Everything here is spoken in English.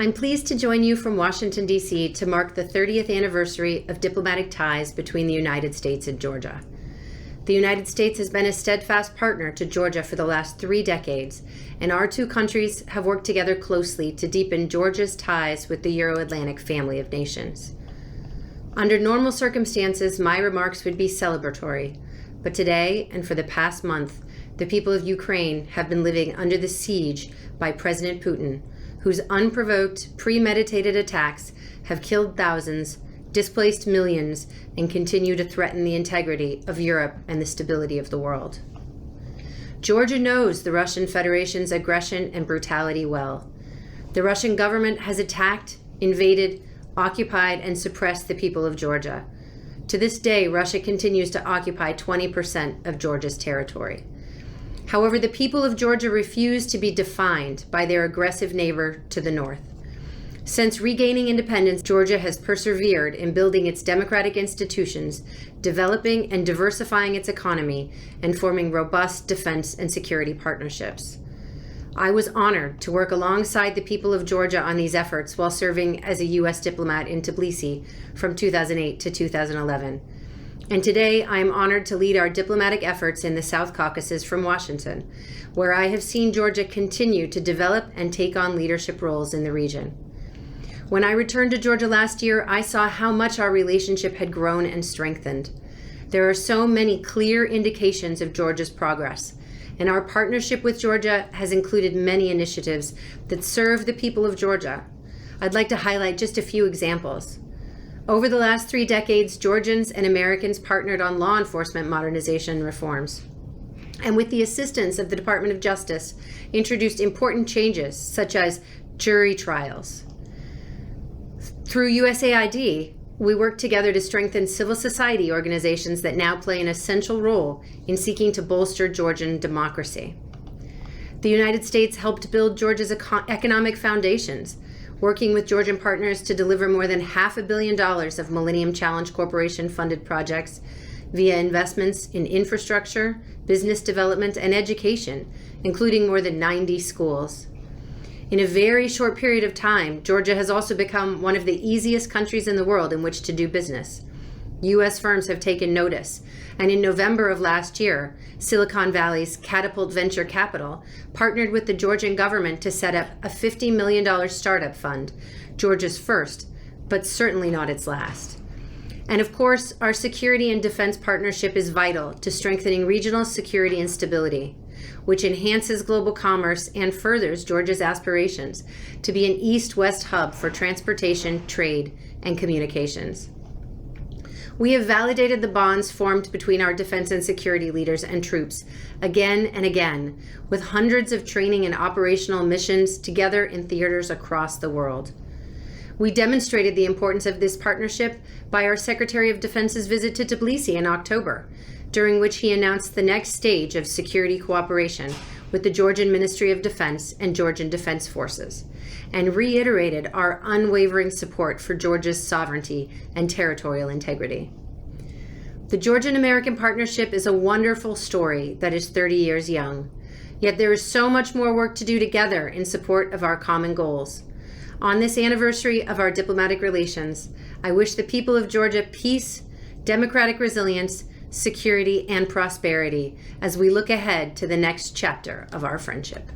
I'm pleased to join you from Washington, D.C. to mark the 30th anniversary of diplomatic ties between the United States and Georgia. The United States has been a steadfast partner to Georgia for the last 3 decades, and our two countries have worked together closely to deepen Georgia's ties with the Euro-Atlantic family of nations. Under normal circumstances, my remarks would be celebratory, but today and for the past month, the people of Ukraine have been living under the siege by President Putin, whose unprovoked, premeditated attacks have killed thousands, displaced millions, and continue to threaten the integrity of Europe and the stability of the world. Georgia knows the Russian Federation's aggression and brutality well. The Russian government has attacked, invaded, occupied, and suppressed the people of Georgia. To this day, Russia continues to occupy 20% of Georgia's territory. However, the people of Georgia refuse to be defined by their aggressive neighbor to the north. Since regaining independence, Georgia has persevered in building its democratic institutions, developing and diversifying its economy, and forming robust defense and security partnerships. I was honored to work alongside the people of Georgia on these efforts while serving as a U.S. diplomat in Tbilisi from 2008 to 2011. And today, I am honored to lead our diplomatic efforts in the South Caucasus from Washington, where I have seen Georgia continue to develop and take on leadership roles in the region. When I returned to Georgia last year, I saw how much our relationship had grown and strengthened. There are so many clear indications of Georgia's progress, and our partnership with Georgia has included many initiatives that serve the people of Georgia. I'd like to highlight just a few examples. Over the last 3 decades, Georgians and Americans partnered on law enforcement modernization reforms, and with the assistance of the Department of Justice, introduced important changes such as jury trials. Through USAID, we worked together to strengthen civil society organizations that now play an essential role in seeking to bolster Georgian democracy. The United States helped build Georgia's economic foundations, working with Georgian partners to deliver more than $500 million of Millennium Challenge Corporation-funded projects via investments in infrastructure, business development, and education, including more than 90 schools. In a very short period of time, Georgia has also become one of the easiest countries in the world in which to do business. U.S. firms have taken notice, and in November of last year, Silicon Valley's Catapult Venture Capital partnered with the Georgian government to set up a $50 million startup fund, Georgia's first, but certainly not its last. And of course, our security and defense partnership is vital to strengthening regional security and stability, which enhances global commerce and furthers Georgia's aspirations to be an east-west hub for transportation, trade, and communications. We have validated the bonds formed between our defense and security leaders and troops again and again, with hundreds of training and operational missions together in theaters across the world. We demonstrated the importance of this partnership by our Secretary of Defense's visit to Tbilisi in October, during which he announced the next stage of security cooperation with the Georgian Ministry of Defense and Georgian Defense Forces, and reiterated our unwavering support for Georgia's sovereignty and territorial integrity. The Georgian-American partnership is a wonderful story that is 30 years young, yet there is so much more work to do together in support of our common goals. On this anniversary of our diplomatic relations, I wish the people of Georgia peace, democratic resilience, security, and prosperity as we look ahead to the next chapter of our friendship.